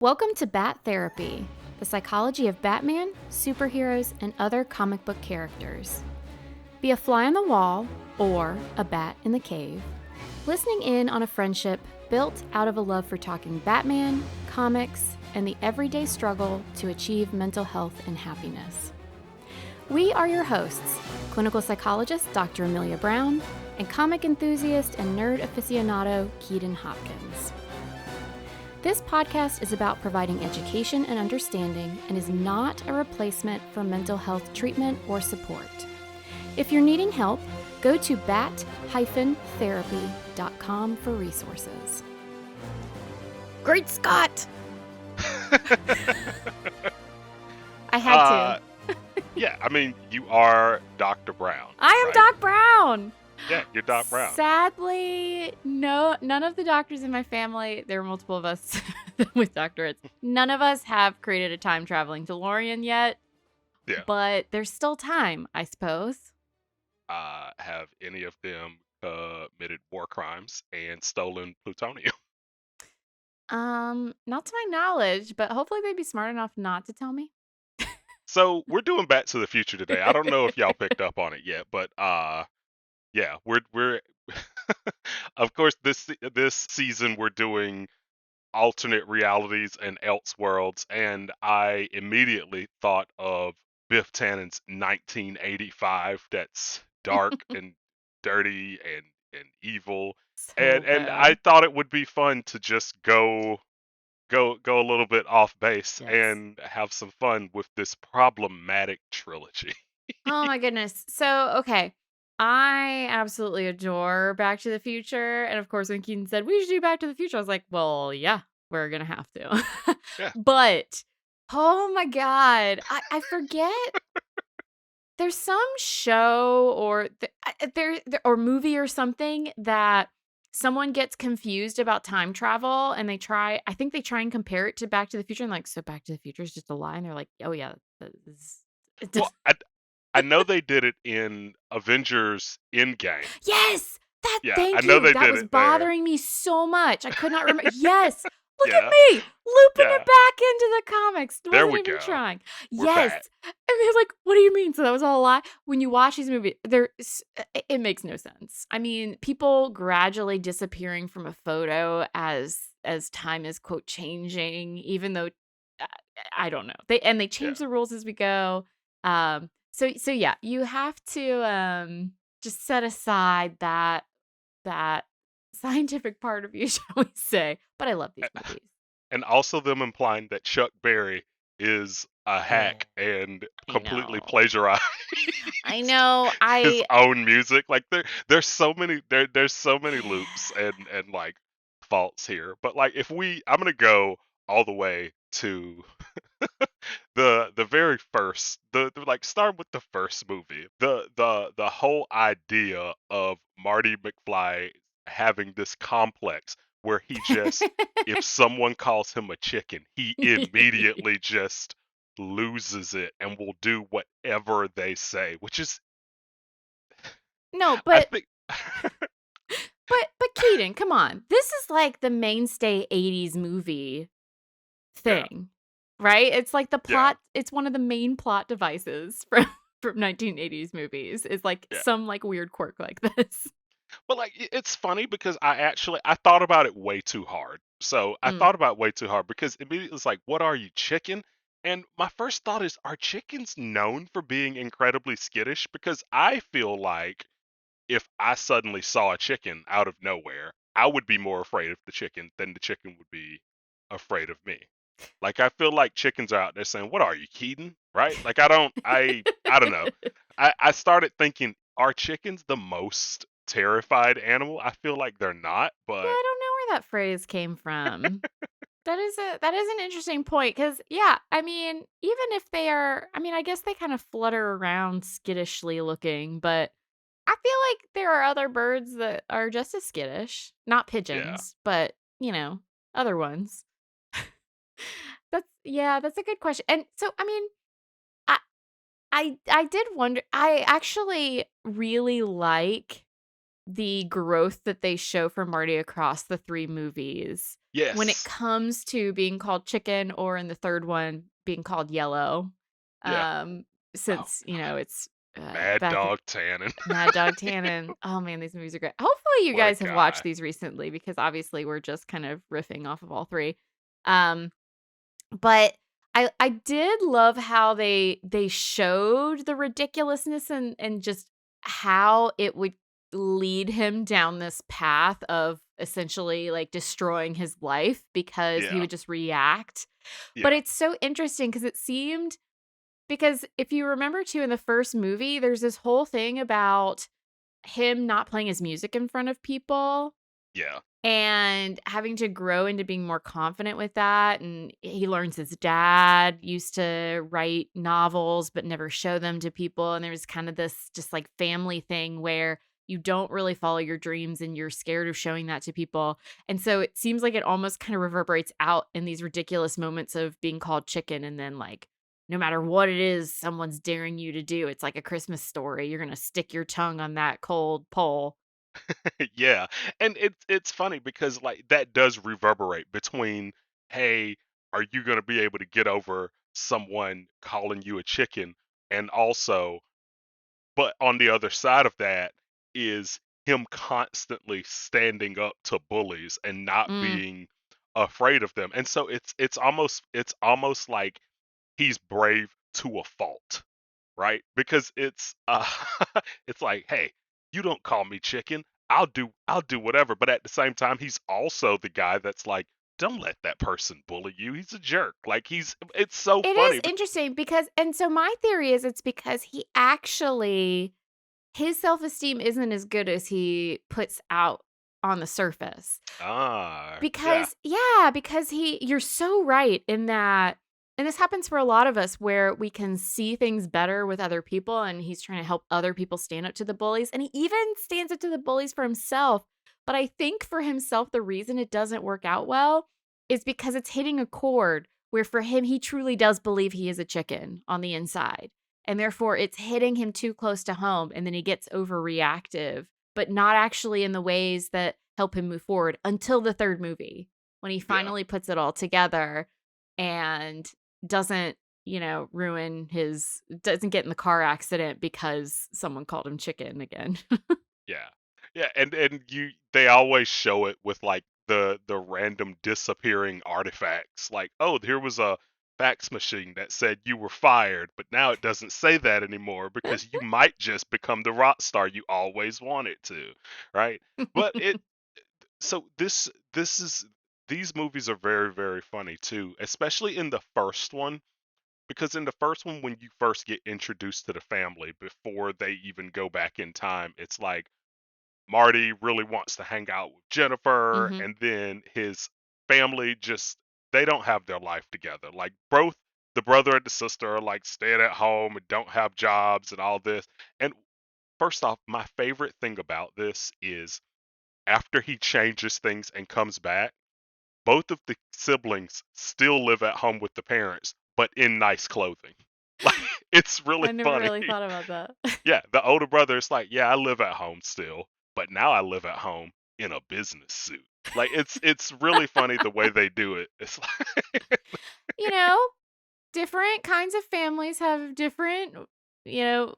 Welcome to Bat Therapy, the psychology of Batman, superheroes, and other comic book characters. Be a fly on the wall or a bat in the cave, listening in on a friendship built out of a love for talking Batman, comics, and the everyday struggle to achieve mental health and happiness. We are your hosts, clinical psychologist Dr. Amelia Brown, and comic enthusiast and nerd aficionado Keaton Hopkins. This podcast is about providing education and understanding and is not a replacement for mental health treatment or support. If you're needing help, go to bat-therapy.com for resources. Great Scott! I had to. Yeah, I mean, you are Dr. Brown. I am right? Doc Brown! Yeah, you're Doc Brown. Sadly, no, none of the doctors in my family, there are multiple of us with doctorates, none of us have created a time-traveling DeLorean yet. Yeah. But there's still time, I suppose. Have any of them committed war crimes and stolen plutonium? Not to my knowledge, but hopefully they'd be smart enough not to tell me. So we're doing Back to the Future today. I don't know if y'all picked up on it yet, but yeah, we're of course this season we're doing alternate realities and Elseworlds, and I immediately thought of Biff Tannen's 1985. That's dark and dirty and evil, So and I bad. thought it would be fun to just go a little bit off base Yes. and have some fun with this problematic trilogy. Oh my goodness. So, okay. I absolutely adore Back to the Future. And of course, when Keaton said, we should do Back to the Future, I was like, well, yeah, we're going to have to. Yeah. But, oh my God, I forget. There's some show or or movie or something that someone gets confused about time travel and I think they try and compare it to Back to the Future and like, so Back to the Future is just a lie. And they're like, oh yeah, it does. Well, I know they did it in Avengers Endgame. Yes, Yeah, I thank know you. they That did was it there. bothering me so much. I could not remember. Yes. Look at Yeah, me looping yeah. it back into the comics. There Wasn't we even go. trying. We're Yes. back. And they're like, what do you mean? So that was all a lie? When you watch these movies, it makes no sense. I mean, people gradually disappearing from a photo as time is quote changing, even though uh, I don't know. They Yeah. change the rules as we go. So yeah, you have to just set aside that scientific part of you, shall we say. But I love these movies. And also them implying that Chuck Berry is a hack and I completely know. plagiarized I know. his own music. Like there's so many there's so many loops and like faults here. But like I'm gonna go all the way to the very first like start with the first movie. The whole idea of Marty McFly having this complex where he just if someone calls him a chicken, he immediately just loses it and will do whatever they say, which is No, I but think Keaton, come on. This is like the mainstay 80s movie yeah, thing, right? It's like the yeah, plot, it's one of the main plot devices from 1980s movies. Is like yeah. some like weird quirk like this. But like it's funny because I thought about it way too hard. So I Mm. thought about it way too hard because immediately it's like, what are you, chicken? And my first thought is, are chickens known for being incredibly skittish? Because I feel like if I suddenly saw a chicken out of nowhere, I would be more afraid of the chicken than the chicken would be afraid of me. Like I feel like chickens are out there saying, "What are you, Keaton?" Right? Like I don't know. I started thinking, are chickens the most terrified animal? I feel like they're not, Yeah, but I don't know where that phrase came from. That is an interesting point because yeah, I mean, even if they are, I mean, I guess they kind of flutter around skittishly looking, but I feel like there are other birds that are just as skittish. Not yeah. pigeons, but other ones. That's a good question. And so, I mean, I I did wonder. I actually really like the growth that they show for Marty across the three movies. when it Yes. comes to being called chicken, or in the third one being called yellow. Yeah. Um, Oh since, God. it's Mad back Dog Tannen. Mad Dog Tannen. Oh man, these movies are great. Hopefully you What a guys have watched guy. these recently, because obviously we're just kind of riffing off of all three. Um, but I did love how they showed the ridiculousness, and just how it would lead him down this path of essentially like destroying his life because he Yeah. would just react. But Yeah. it's so interesting because it seemed, because if you remember too, in the first movie, there's this whole thing about him not playing his music in front of people Yeah. and having to grow into being more confident with that. And he learns his dad used to write novels but never show them to people. And there was kind of this just like family thing where you don't really follow your dreams and you're scared of showing that to people. And so it seems like it almost kind of reverberates out in these ridiculous moments of being called chicken. And then, like, no matter what it is someone's daring you to do, it's like a Christmas story. You're going to stick your tongue on that cold pole. Yeah. And it's funny because like that does reverberate between, hey, are you going to be able to get over someone calling you a chicken? And also, but on the other side of that is him constantly standing up to bullies and not Mm, being afraid of them. And so it's almost like he's brave to a fault, right? Because it's like, hey, you don't call me chicken. I'll do whatever. But at the same time, he's also the guy that's like, don't let that person bully you. He's a jerk. Like it's so it is funny. interesting because, and so my theory is it's because he actually, his self-esteem isn't as good as he puts out on the surface. Yeah, Because yeah, because you're so right in that, and this happens for a lot of us where we can see things better with other people, and he's trying to help other people stand up to the bullies, and he even stands up to the bullies for himself. But I think for himself, the reason it doesn't work out well is because it's hitting a chord where for him, he truly does believe he is a chicken on the inside. And therefore, it's hitting him too close to home. And then he gets overreactive, but not actually in the ways that help him move forward until the third movie, when he yeah. finally puts it all together and doesn't, doesn't get in the car accident because someone called him chicken again. Yeah. Yeah, and they always show it with like the random disappearing artifacts. Like, oh, here was a fax machine that said you were fired, but now it doesn't say that anymore because you might just become the rock star you always wanted to, right? But this is these movies are very, very funny too, especially in the first one. Because in the first one, when you first get introduced to the family before they even go back in time, it's like Marty really wants to hang out with Jennifer, Hmm. and then his family just they don't have their life together. Like both the brother and the sister are like staying at home and don't have jobs and all this. And first off, my favorite thing about this is after he changes things and comes back, both of the siblings still live at home with the parents, but in nice clothing. Like it's really I never funny. really thought about that. Yeah, the older brother is like, "Yeah, I live at home still, but now I live at home in a business suit." Like it's really funny the way they do it. It's like you know, Different kinds of families have different, you know,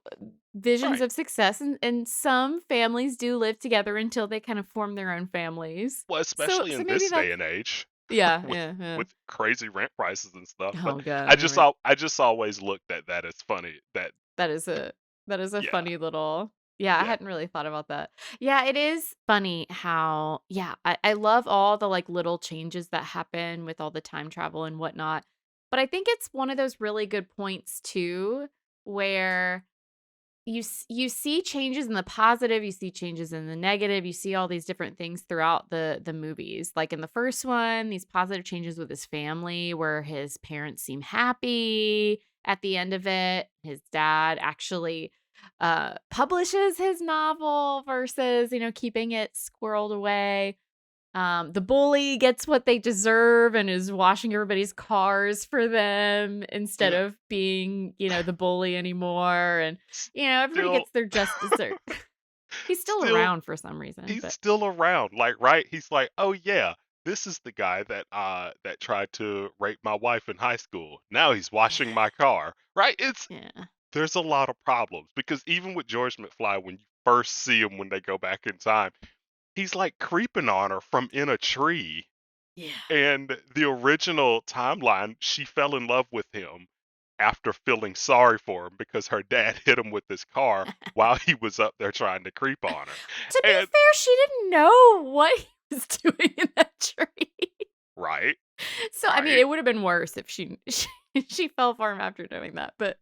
visions right. of success, and some families do live together until they kind of form their own families. Well, So especially so in maybe this day that's, and age yeah, with yeah, yeah. crazy rent prices and stuff. But Oh god, right. I just always looked at that as funny that That is a yeah, funny little, yeah, I yeah, hadn't really thought about that. Yeah, it is funny how, yeah, I love all the like little changes that happen with all the time travel and whatnot. But I think it's one of those really good points too, where you see changes in the positive, you see changes in the negative, you see all these different things throughout the movies. Like in the first one, these positive changes with his family where his parents seem happy at the end of it. His dad actually publishes his novel versus, keeping it squirreled away. The bully gets what they deserve and is washing everybody's cars for them instead yeah. of being, the bully anymore. And, everybody Still gets their just dessert. He's still still around for some reason, he's but still around. Like right, he's like, "Oh yeah." this is the guy that tried to rape my wife in high school. Now he's washing my car, right? It's Yeah. There's a lot of problems because even with George McFly, when you first see him when they go back in time, he's like creeping on her from in a tree. Yeah. And the original timeline, she fell in love with him after feeling sorry for him because her dad hit him with his car while he was up there trying to creep on her. To be And fair, she didn't know what he was doing in that tree. right, So, I mean, right. it would have been worse if she fell for him after doing that, but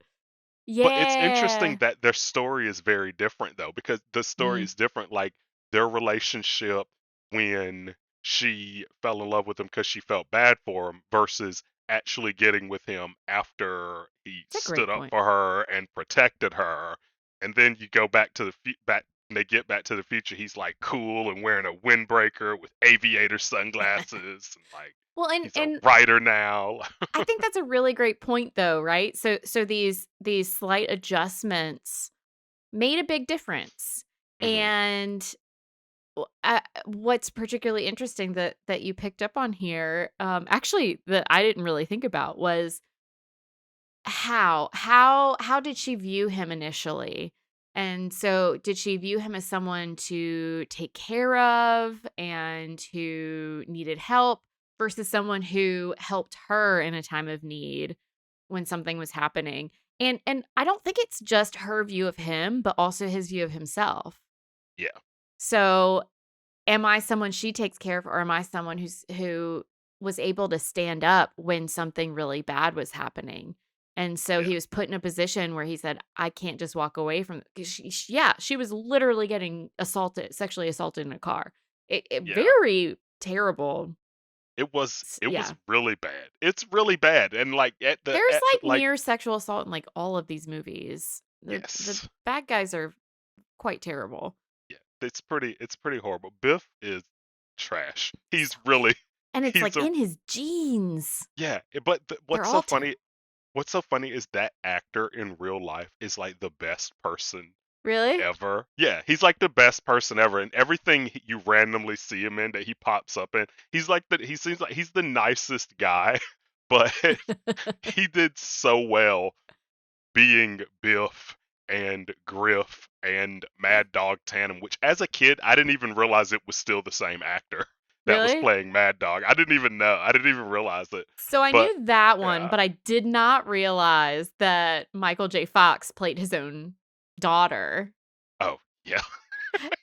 But it's interesting yeah. that their story is very different though, because the story Mm, is different. Like their relationship when she fell in love with him because she felt bad for him versus actually getting with him after he it's a stood great up point. for her and protected her. And then you go back to the back and they get back to the future. He's like cool and wearing a windbreaker with aviator sunglasses and like Well, he's a and writer now. I think that's a really great point though, right? So these slight adjustments made a big difference. Hmm. And what's particularly interesting that you picked up on here, actually that I didn't really think about was how did she view him initially? And so did she view him as someone to take care of and who needed help versus someone who helped her in a time of need when something was happening? And I don't think it's just her view of him, but also his view of himself. Yeah, So am I someone she takes care of, or am I someone who was able to stand up when something really bad was happening? And so yeah, he was put in a position where he said, "I can't just walk away from." 'Cause yeah, she was literally getting assaulted, sexually assaulted in a car. It yeah. very terrible. It was Yeah, really bad. It's really bad, and, like, there's at the like like near sexual assault in like all of these movies. The yes. bad guys are quite terrible. Yeah, it's pretty horrible. Biff is trash. So He's really and it's he's like a in his genes. yeah, but They're what's so all funny terrible. what's so funny is that actor in real life is, like, the best person Really? ever. Yeah, he's, like, the best person ever, and everything you randomly see him in that he pops up in, he seems like he's the nicest guy, but he did so well being Biff and Griff and Mad Dog Tandem, which as a kid I didn't even realize it was still the same actor that was Really? playing Mad Dog. I didn't even know. I didn't even realize it. So I But knew that one, yeah. but I did not realize that Michael J. Fox played his own daughter. Oh, yeah.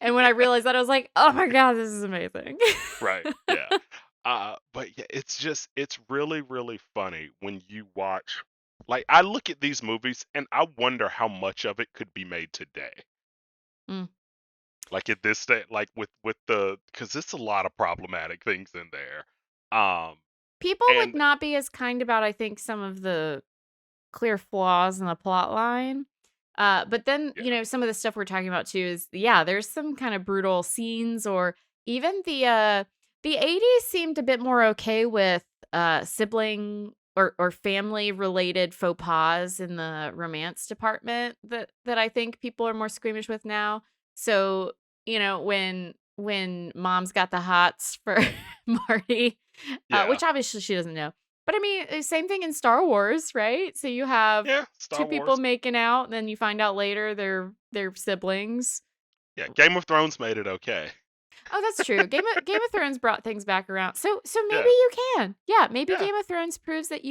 And when I realized that, I was like, "Oh my god, this is amazing." Right. Yeah. But yeah, it's really really funny when you watch like I look at these movies and I wonder how much of it could be made today. Mm. Like at this state like with the cuz it's a lot of problematic things in there. Um People would and not be as kind about, I think, some of the clear flaws in the plot line. But then, yeah. some of the stuff we're talking about too is, yeah, there's some kind of brutal scenes, or even the 80s seemed a bit more okay with sibling or family related faux pas in the romance department that I think people are more squeamish with now. So, when mom's got the hots for Marty, Yeah. which obviously she doesn't know. But I mean, same thing in Star Wars, right? So you have Yeah, 2 Star people Wars. making out, and then you find out later they're siblings. Yeah, Game of Thrones made it okay. Oh, that's true. Game of Thrones brought things back around. So maybe Yeah. you can. Yeah, maybe Yeah. Game of Thrones proves that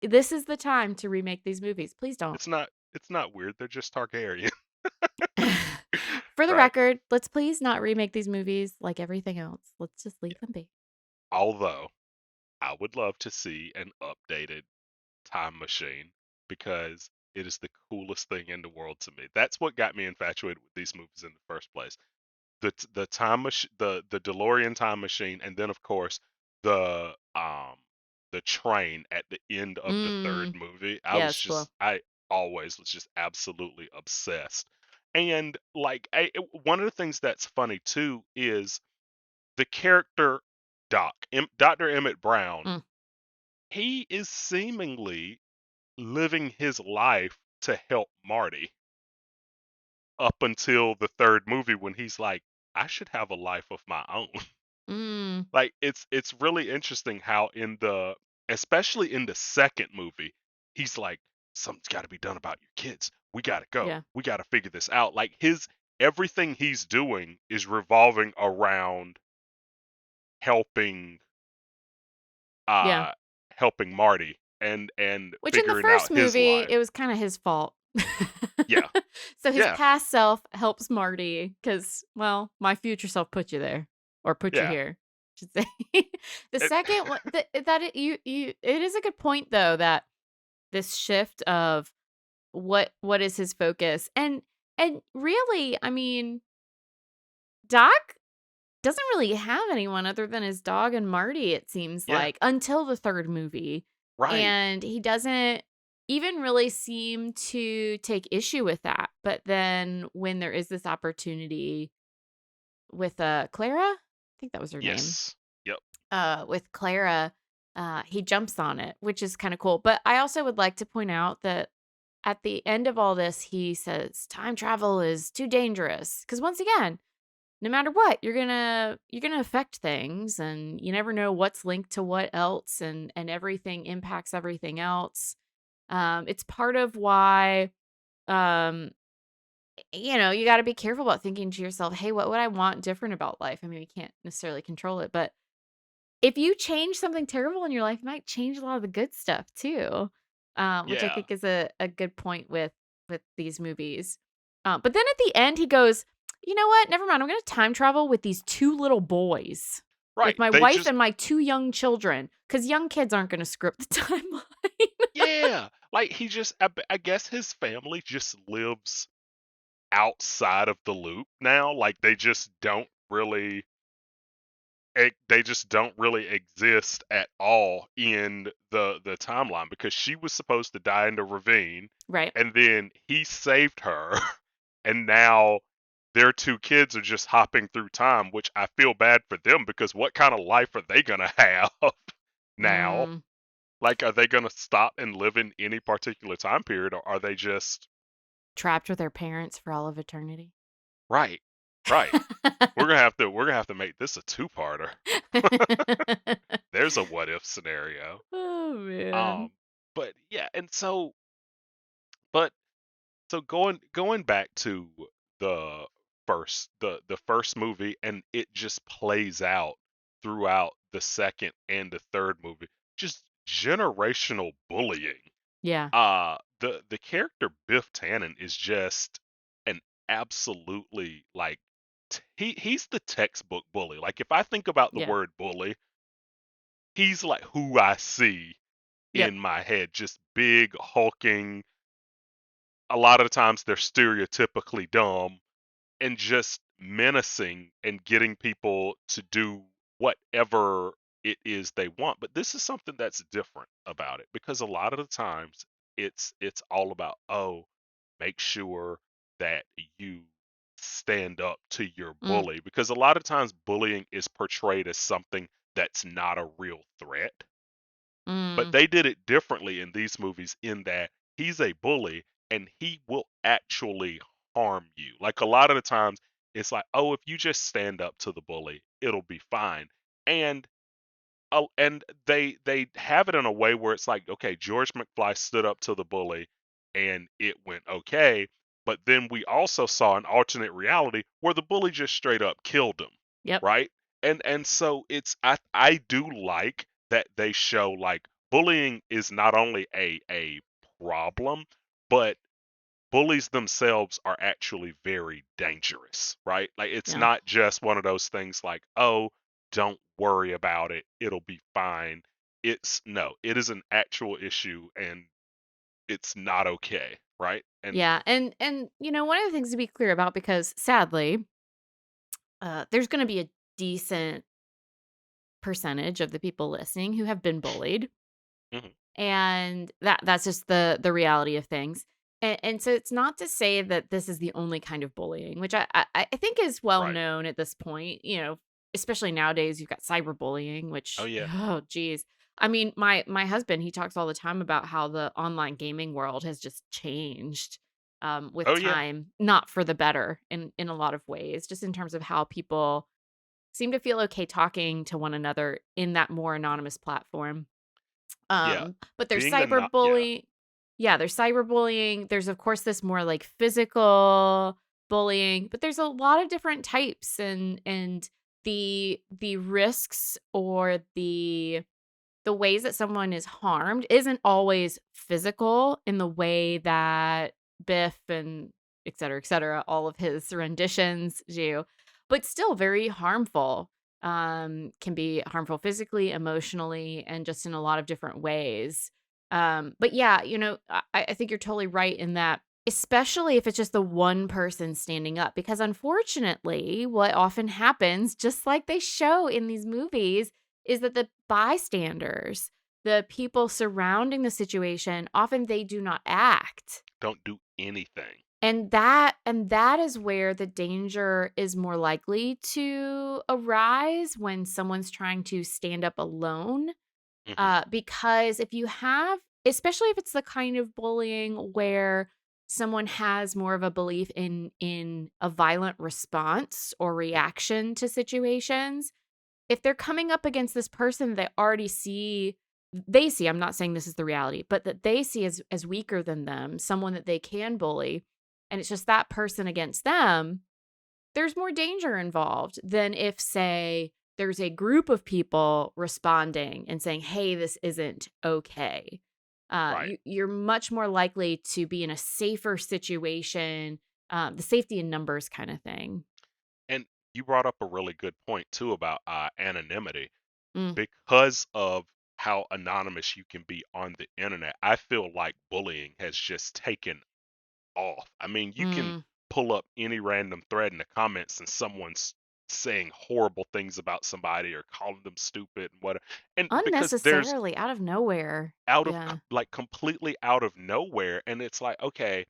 this is the time to remake these movies. Please don't. It's not weird. They're just Targaryen, For the right? record, let's please not remake these movies like everything else. Let's just leave them be. Although I would love to see an updated time machine because it is the coolest thing in the world to me. That's what got me infatuated with these movies in the first place. The time machine, the DeLorean time machine, and then of course the um the train at the end of the third Mm, movie. yeah, it's cool. I always was just absolutely obsessed. And like one of the things that's funny too is the character Dr. Emmett Brown. Mm. He is seemingly living his life to help Marty up until the third movie when he's like, I should have a life of my own. Mm. Like, it's really interesting how especially in the second movie, he's like, "Something's gotta be done about your kids. We gotta go. Yeah. We gotta figure this out." Like, his everything he's doing is revolving around helping, Yeah. uh helping Marty and Which in the figuring first out his movie, life. it was kinda his fault. Yeah. So his Yeah. past self helps Marty because, well, my future self put you there or put you Yeah. here, I should say. The It second one that it is a good point though that this shift of what is his focus, and really, I mean, Doc doesn't really have anyone other than his dog and Marty, it seems yeah. like, until the 3rd movie, Right. and he doesn't even really seem to take issue with that, but then when there is this opportunity with, Clara? I think that was her name. Yes. Yep. With Clara, he jumps on it, which is kinda cool, but I also would like to point out that at the end of all this, he says, "Time travel is too dangerous because once again, no matter what, you're gonna affect things, and you never know what's linked to what else, and everything impacts everything else. It's part of why, um, you got to be careful about thinking to yourself, "Hey, what would I want different about life?" I mean, we can't necessarily control it, but if you change something terrible in your life, it might change a lot of the good stuff too, which I Yeah. think is a good point with these movies. But then at the end, he goes, "You know what? Never mind. I'm going to time travel with these 2 little boys, with Right. my They wife just and my 2 young children, because young kids aren't going to screw up the timeline." yeah. Like, I guess his family just lives outside of the loop now. Like, they just don't really exist at all in the timeline because she was supposed to die in the ravine, Right. and then he saved her, and now their 2 kids are just hopping through time, which I feel bad for them because what kind of life are they gonna have now? Mm, Like, are they gonna stop and live in any particular time period, or are they just trapped with their parents for all of eternity. right, right. We're gonna have to make this a two-parter. There's a what if scenario. Oh man. Um, but yeah, and but so going back to the the first movie, and it just plays out throughout the second and the third movie, just generational bullying. Yeah. The character Biff Tannen is just an absolutely like he's the textbook bully. Like, if I think about the Yeah. word bully, he's like who I see Yep. in my head, just big hulking. A lot of the times they're stereotypically dumb and just menacing and getting people to do whatever it is they want. But this is something that's different about it because a lot of the times it's all about, oh, make sure that you stand up to your Mm, bully, because a lot of times bullying is portrayed as something that's not a real threat. But mm. they did it differently in these movies in that he's a bully and he will actually harm you. Like, a lot of the times it's like, "Oh, if you just stand up to the bully, it'll be fine." And and they have it in a way where it's like, okay, George McFly stood up to the bully and it went okay, but then we also saw an alternate reality where the bully just straight up killed him, Yep. right? And so I do like that they show like bullying is not only a problem, but bullies themselves are actually very dangerous, right? Like, it's Yeah. not just one of those things like, oh, don't worry about it, it'll be fine. It's no, it is an actual issue and it's not okay, right? And Yeah. And one of the things to be clear about, because sadly, there's going to be a decent percentage of the people listening who have been bullied, mhm, and that's just the reality of things. And so it's not to say that this is the only kind of bullying, which I think is well right. known at this point. Especially nowadays, you've got cyberbullying, Oh which yeah. oh geez. I mean, my husband, he talks all the time about how the online gaming world has just changed, with Oh yeah. time, not for the better in a lot of ways, just in terms of how people seem to feel okay talking to one another in that more anonymous platform. Yeah. But there's Being a not yeah, cyberbullying. Yeah, there's cyberbullying. There's of course this more like physical bullying, but there's a lot of different types, and the risks or the ways that someone is harmed isn't always physical in the way that Biff and et cetera, all of his renditions do, but still very harmful. Can be harmful physically, emotionally, and just in a lot of different ways. But yeah, I think you're totally right in that, especially if it's just the one person standing up, because unfortunately, what often happens, just like they show in these movies, is that the bystanders, the people surrounding the situation, often they do not act. don't do anything. And that is where the danger is more likely to arise when someone's trying to stand up alone. Mhm, Because if you have, especially if it's the kind of bullying where someone has more of a belief in a violent response or mhm, reaction to situations, if they're coming up against this person they already see, I'm not saying this is the reality, but that they see as weaker than them, someone that they can bully, and it's just that person against them, there's more danger involved than if, say, there's a group of people responding and saying, "Hey, this isn't okay." right. You're much more likely to be in a safer situation, the safety in numbers kind of thing. And you brought up a really good point too about, anonymity. Mm, Because of how anonymous you can be on the internet, I feel like bullying has just taken off. I mean, you can mm. pull up any random thread in the comments and someone's saying horrible things about somebody or calling them stupid and what, and because there's Unnecessarily, out of nowhere. out of Yeah. like completely out of nowhere, and it's like, okay,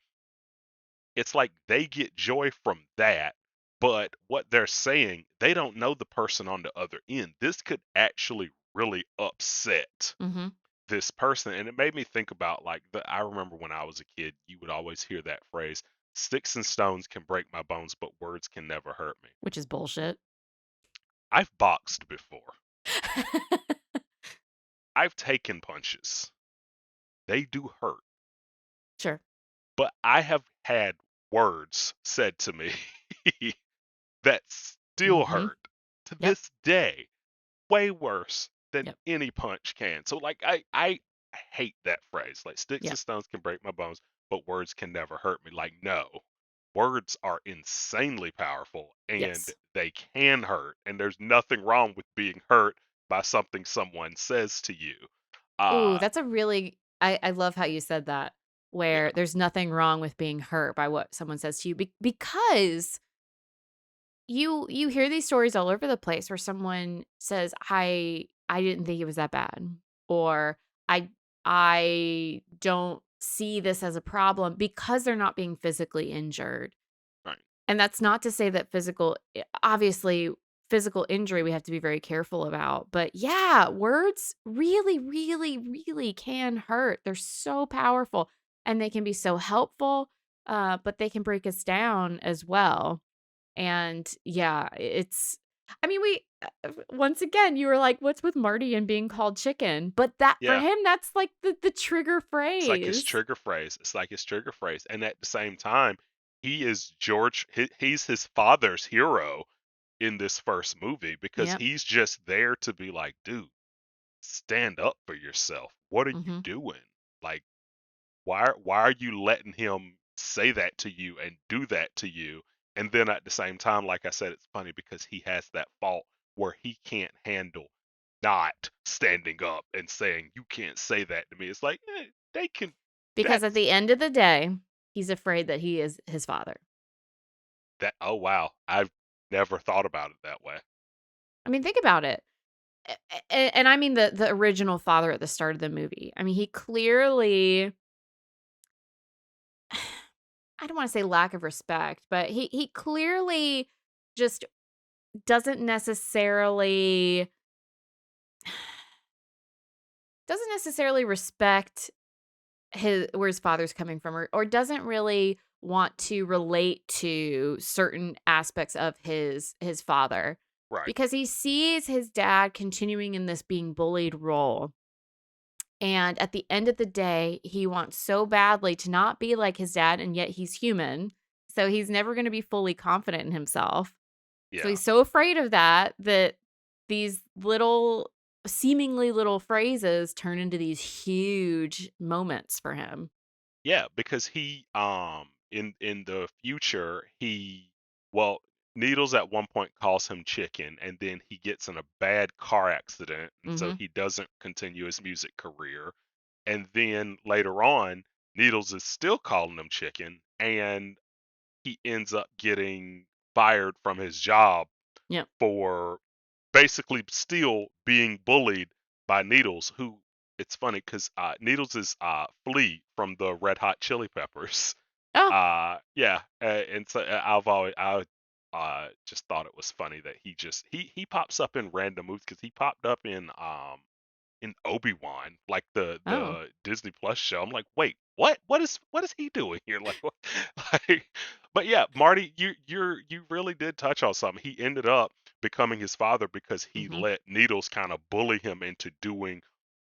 it's like they get joy from that, but what they're saying, they don't know the person on the other end. This could actually really upset Mhm. this person. And it made me think about like I remember when I was a kid, you would always hear that phrase, sticks and stones can break my bones, but words can never hurt me. Which is bullshit. I've boxed before. I've taken punches. They do hurt. Sure. But I have had words said to me that still Mhm. hurt to Yep. this day, way worse than Yep. any punch can. So like I hate that phrase. Like sticks Yep. and stones can break my bones, but words can never hurt me. Like no. Words are insanely powerful and Yes. they can hurt, and there's nothing wrong with being hurt by something someone says to you. Ooh, Uh that's a really I love how you said that, where yeah, there's nothing wrong with being hurt by what someone says to you, because you hear these stories all over the place where someone says, I didn't think it was that bad," or "I I don't see this as a problem," because they're not being physically injured. right. And that's not to say that obviously, physical injury we have to be very careful about, but yeah, words really, really, really can hurt. They're so powerful, and they can be so helpful, but they can break us down as well. And yeah, I mean, once again, you were like, "What's with Marty and being called chicken?" But that for Yeah. him, that's like the trigger It's like his phrase. trigger phrase. It's like his trigger phrase. And at the same time, he is he's his father's hero in this first movie because Yep. he's just there to be like, dude, stand up for yourself. What are you Mhm. doing? Like, why are you letting him say that to you and do that to you? And then at the same time, like I said, it's funny because he has that fault where he can't handle not standing up and saying, you can't say that to me. It's like, they can, Because at that's the end of the day, he's afraid that he is his father. that. Oh, wow. I've never thought about it that way. I mean, think about it. And I mean the original father at the start of the movie. I mean, he clearly I don't wanna say lack of respect, but he clearly just doesn't necessarily doesn't necessarily respect where his father's coming from, or doesn't really want to relate to certain aspects of his father. Right. because he sees his dad continuing in this being bullied role. And at the end of the day, he wants so badly to not be like his dad, and yet he's human. So he's never going to be fully confident in himself. So Yeah. he's so afraid of that that these little, seemingly little phrases turn into these huge moments for him. Yeah, because he in the future well, Needles at one point calls him chicken, and then he gets in a bad car accident, and so Mhm. he doesn't continue his music career. And then later on, Needles is still calling him chicken, and he ends up getting fired from his job Yep. for basically still being bullied by Needles, who it's funny because Needles is Flea from the Red Hot Chili Peppers. Oh, Yeah, and so I just thought it was funny that he pops up in random movies because he popped up in Obi-Wan, like oh. the Disney Plus show. I'm like, wait, what is he doing here? Like, what? Like, but yeah, Marty, you really did touch on something. He ended up becoming his father because he Mhm. let Needles kind of bully him into doing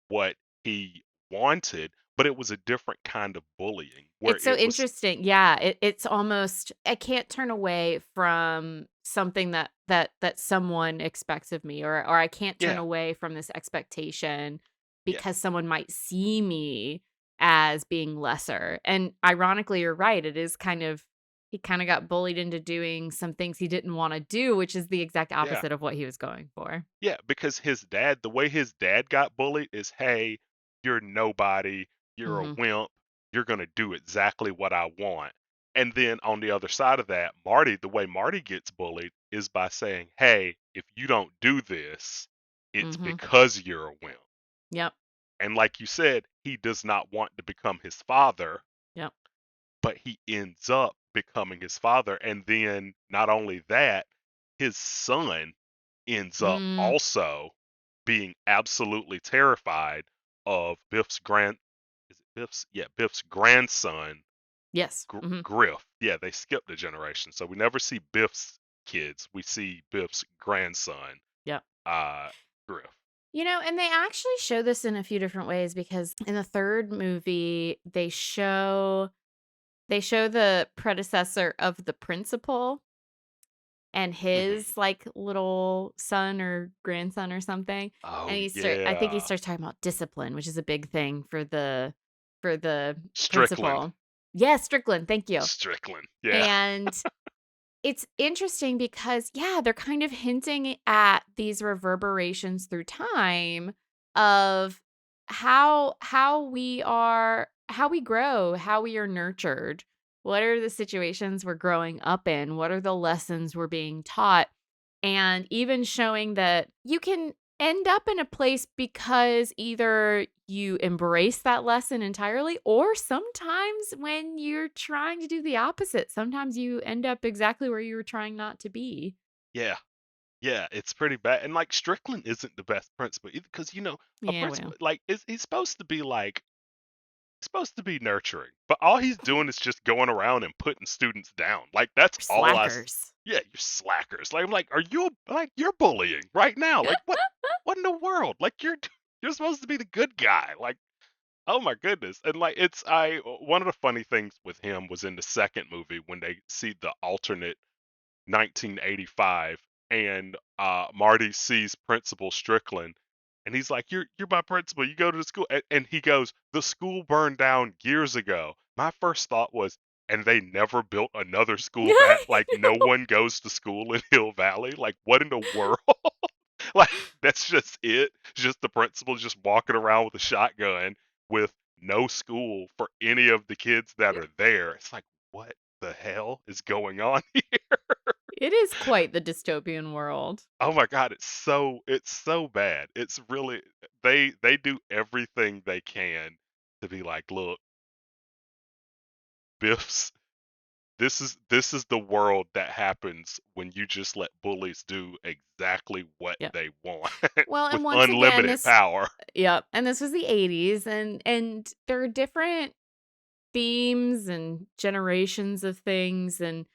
what he wanted, but it was a different kind of bullying where It's so it was, interesting. Yeah, it's almost I can't turn away from something that someone expects of me, or I can't turn yeah, away from this expectation yeah, because someone might see me as being lesser. And ironically, you're right. It is kind of he kind of got bullied into doing some things he didn't want to do, which is the exact yeah. opposite of what he was going for. Yeah, because the way his dad got bullied is, hey, you're nobody, you're a Mhm. wimp, you're gonna do exactly what I want. And then on the other side of that, Marty, the way Marty gets bullied is by saying, hey, if you don't do this, it's Mhm. because you're a wimp. Yep. And like you said, he does not want to become his father, Yep. but he ends up becoming his father. And then not only that, his son ends up Mm, also being absolutely terrified of Biff's grandson, yes. Mhm. Griff. Yeah, they skipped a generation. So we never see Biff's kids. We see Biff's grandson, Yep. uh, Griff. And they actually show this in a few different ways because in the third movie, they show the predecessor of the principal and Hmm. his like little son or grandson or something. And Oh I think he yeah, starts talking about discipline, which is a big thing for the Strickland. principal. Yes, Strickland, thank you. Strickland. Yeah, And it's interesting because, yeah, they're kind of hinting at these reverberations through time of how we grow, how we are nurtured. What are the situations we're growing up in? What are the lessons we're being taught? And even showing that you can end up in a place because either you embrace that lesson entirely, or sometimes when you're trying to do the opposite, sometimes you end up exactly where you were trying not to be. yeah. Yeah, it's pretty bad. And like Strickland isn't the best principal either, because a Yeah, principal well. like he's supposed to be nurturing, but all he's doing is just going around and putting students down. Like that's all Slackers. yeah, you're slackers. Like I'm like, are you like you're bullying right now? Like what in the world? Like you're supposed to be the good guy. Like oh my goodness. And like it's I one of the funny things with him was in the second movie when they see the alternate 1985, and Marty sees Principal Strickland, and he's like, "You're my principal. You go to the school." And he goes, "The school burned down years ago." My first thought was, and they never built another school back. Like no one goes to school in Hill Valley. Like what in the world? Like that's just it. Just the principal just walking around with a shotgun with no school for any of the kids that are there. It's like what the hell is going on here? It is quite the dystopian world. Oh my god, it's so bad. It's really they do everything they can to be like, look, Biff's this is the world that happens when you just let bullies do exactly what Yep. they want Well, with and once again, unlimited this power. yep, and this was the '80s, and there are different themes and generations of things, and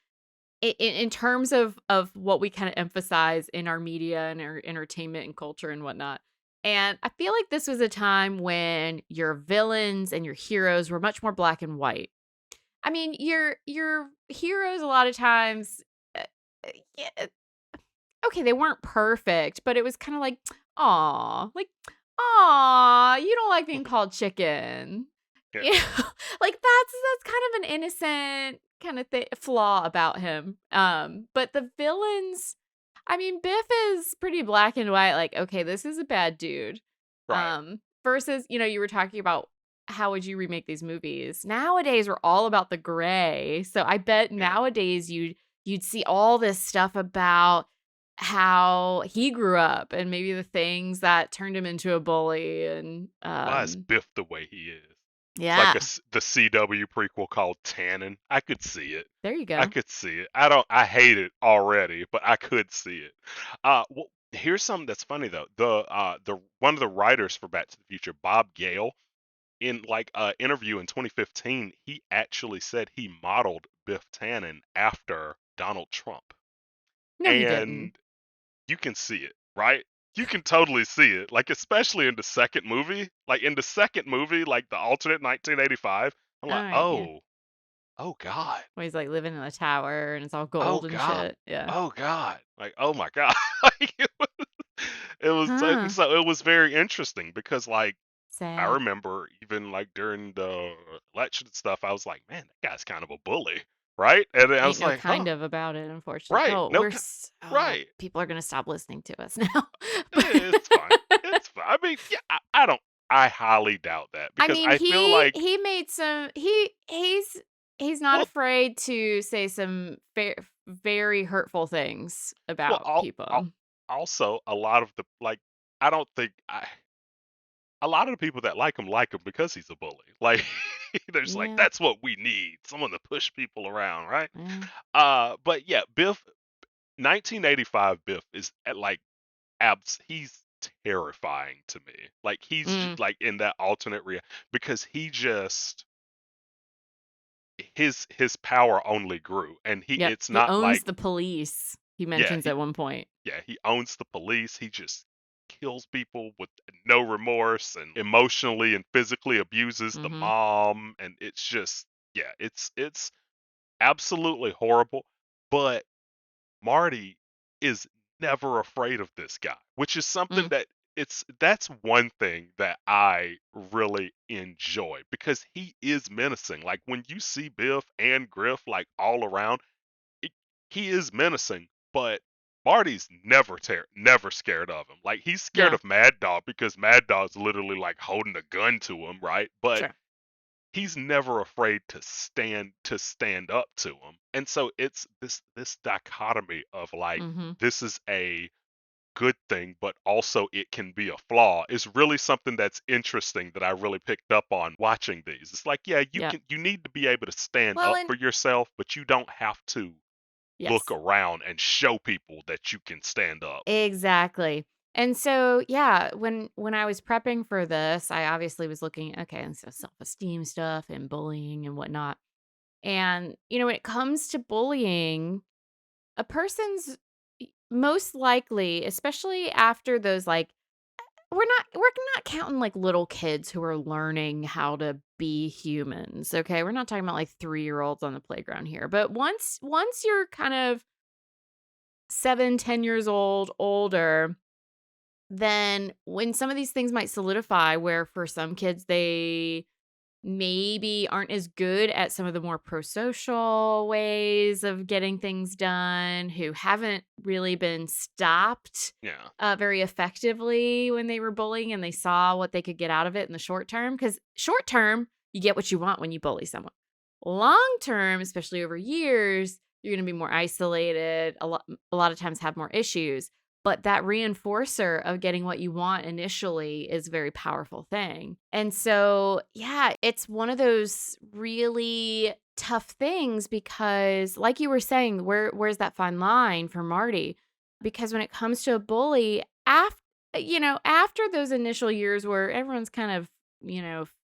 in terms of what we kind of emphasize in our media and our entertainment and culture and whatnot. And I feel like this was a time when your villains and your heroes were much more black and white. I mean, your heroes a lot of times, uh, yeah, okay, they weren't perfect, but it was kind of like, aw, you don't like being called chicken. Yeah. You know, like that's kind of an innocent kind of flaw about him. But the villains, I mean, Biff is pretty black and white. Like, okay, this is a bad dude. Right. Versus, you were talking about how would you remake these movies? Nowadays, we're all about the gray. So I bet Yeah. nowadays you'd see all this stuff about how he grew up and maybe the things that turned him into a bully and Why is Biff the way he is? Like yeah, the CW prequel called Tannen. I could see it. there you I go. could see it. I hate it already, but I could see it. Well, here's something that's funny though. The one of the writers for Back to the Future, Bob Gale, in like an interview in 2015, he actually said he modeled Biff Tannen after Donald Trump. No, he didn't. And you can see it, right? You can totally see it. Like especially in the second movie. Like in the second movie, like the alternate 1985, I'm All like, right, yeah. oh God. Where he's like living in a tower and it's all Oh gold and God. shit. Yeah. Oh God. Like, oh my God. Like it was and Huh. so it was very interesting because like I Sad. remember even like during the election and stuff, I was like, man, that guy's kind of a bully, right? And then I Ain't was no like, huh, kind of about it, unfortunately. right. Oh, No, oh, right. people are gonna stop listening to us now. But It's fine. It's fine. I mean, yeah, I don't. I highly doubt that I because mean, I feel like, he made some he's not well, afraid to say some very hurtful things well, about al people. also a lot of the like, I don't think a lot of the people that like him because he's a bully. Like, they're just like, Yeah. that's what we need, someone to push people around, right? Yeah. But yeah, Biff, 1985 Biff is like he's terrifying to me. Like Mm. like in that alternate because he just his power only grew and he Yep. it's He not owns like the police. He yeah, mentions he at one point. yeah, he owns the police. He just kills people with no remorse and emotionally and physically abuses the Mhm. mom and it's just yeah, it's absolutely horrible. But Marty is never afraid of this guy, which is something Mm. that that's one thing that I really enjoy because he is menacing. Like when you see Biff and Griff like all around, it, he is menacing, but Marty's never scared of him. Like he's scared Yeah. of Mad Dog because Mad Dog's literally like holding a gun to him, right? But Sure. he's never afraid to stand up to him. And so it's this dichotomy of like Mhm. this is a good thing but also it can be a flaw is really something that's interesting that I really picked up on watching these. It's like, yeah, Yep. you need to be able to stand Well, up and for yourself, but you don't have to look yes. around and show people that you can stand up. Exactly. And so, yeah, when I was prepping for this, I obviously was looking, okay, and so self-esteem stuff and bullying and whatnot. And, when it comes to bullying, a person's most likely, especially after those we're not counting like little kids who are learning how to be humans, okay? We're not talking about like 3-year-olds on the playground here. But once you're kind of 7, 10 years old, older, then when some of these things might solidify where for some kids they maybe aren't as good at some of the more pro-social ways of getting things done, who haven't really been stopped Yeah. very effectively when they were bullying and they saw what they could get out of it in the short term. Because short term, you get what you want when you bully someone. Long term, especially over years, you're going to be more isolated, a lot of times have more issues. But that reinforcer of getting what you want initially is a very powerful thing. And so, yeah, it's one of those really tough things because like you were saying, where's that fine line for Marty? Because when it comes to a bully, after those initial years where everyone's kind of,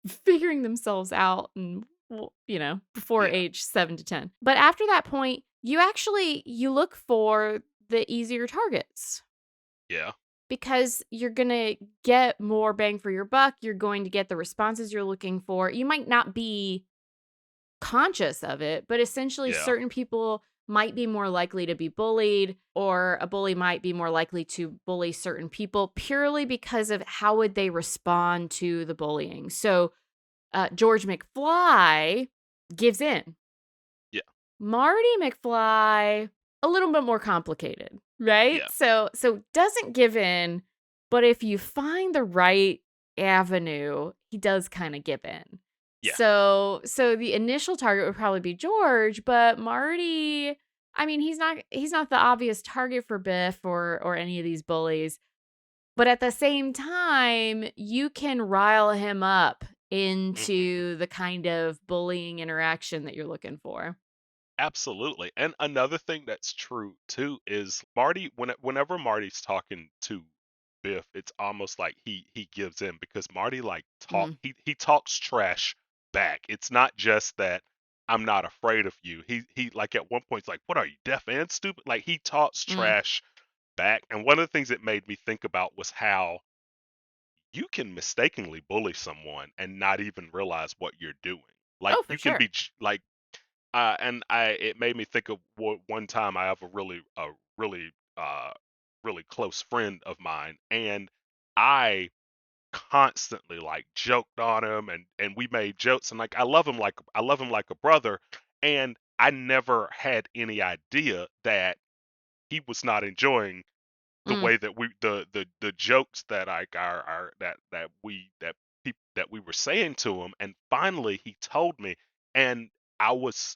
figuring themselves out and before Yeah. age 7 to 10. But after that point, you look for the easier targets Yeah. because you're going to get more bang for your buck. You're going to get the responses you're looking for. You might not be conscious of it, but essentially Yeah. certain people might be more likely to be bullied, or a bully might be more likely to bully certain people purely because of how would they respond to the bullying. So George McFly gives in. Yeah. Marty McFly, a little bit more complicated, right? Yeah. So doesn't give in, but if you find the right avenue, he does kind of give in. Yeah. So the initial target would probably be George, but Marty, I mean, he's not the obvious target for Biff or any of these bullies. But at the same time, you can rile him up Mhm. into the kind of bullying interaction that you're looking for. Absolutely. And another thing that's true too is Marty whenever Marty's talking to Biff, it's almost like he gives in because Marty like Mm, he talks trash back. It's not just that I'm not afraid of you. He like at one point he's like, "What are you, deaf and stupid?" Like he talks mm. trash back. And one of the things it made me think about was how you can mistakenly bully someone and not even realize what you're doing. Like Oh, for you can sure. be like and I it made me think of one time I have really uh really close friend of mine, and I constantly like joked on him, and we made jokes, and like I love him like a brother, and I never had any idea that he was not enjoying the Mm, way that the jokes that I are that we were saying to him, and finally he told me, and I was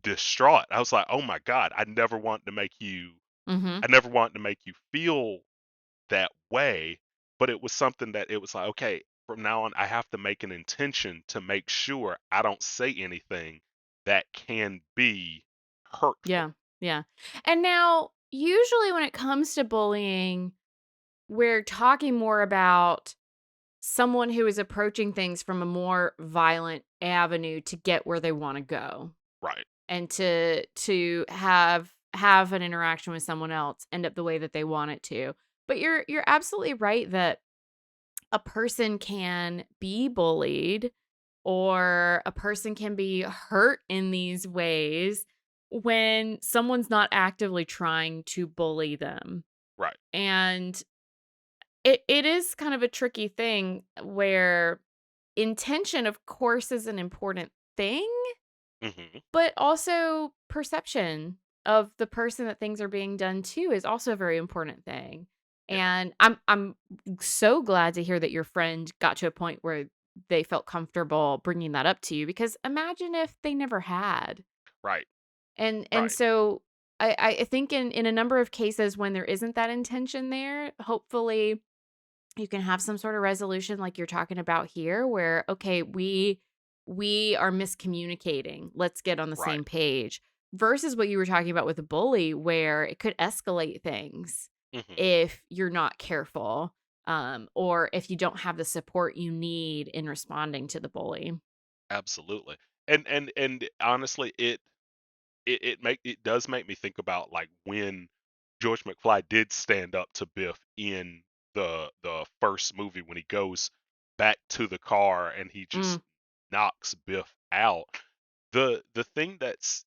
distraught. I was like, "Oh my god, mhm, I never wanted to make you feel that way." But it was something that it was like, "Okay, from now on I have to make an intention to make sure I don't say anything that can be hurtful." yeah, yeah. And now, usually when it comes to bullying, we're talking more about someone who is approaching things from a more violent avenue to get where they wanna go, Right. and to have an interaction with someone else end up the way that they want it to. But you're absolutely right that a person can be bullied or a person can be hurt in these ways when someone's not actively trying to bully them. Right. And it is kind of a tricky thing where intention, of course, is an important thing, Mhm. but also perception of the person that things are being done to is also a very important thing. Yeah. And I'm so glad to hear that your friend got to a point where they felt comfortable bringing that up to you, because imagine if they never had. Right. And Right. so I think in a number of cases when there isn't that intention there, hopefully you can have some sort of resolution like you're talking about here, where okay, we are miscommunicating, let's get on the Right. same page, versus what you were talking about with a bully where it could escalate things Mhm. if you're not careful, or if you don't have the support you need in responding to the bully. Absolutely. And honestly, it does make me think about like when George McFly did stand up to Biff in the first movie when he goes back to the car and he Mm, just knocks Biff out. The thing that's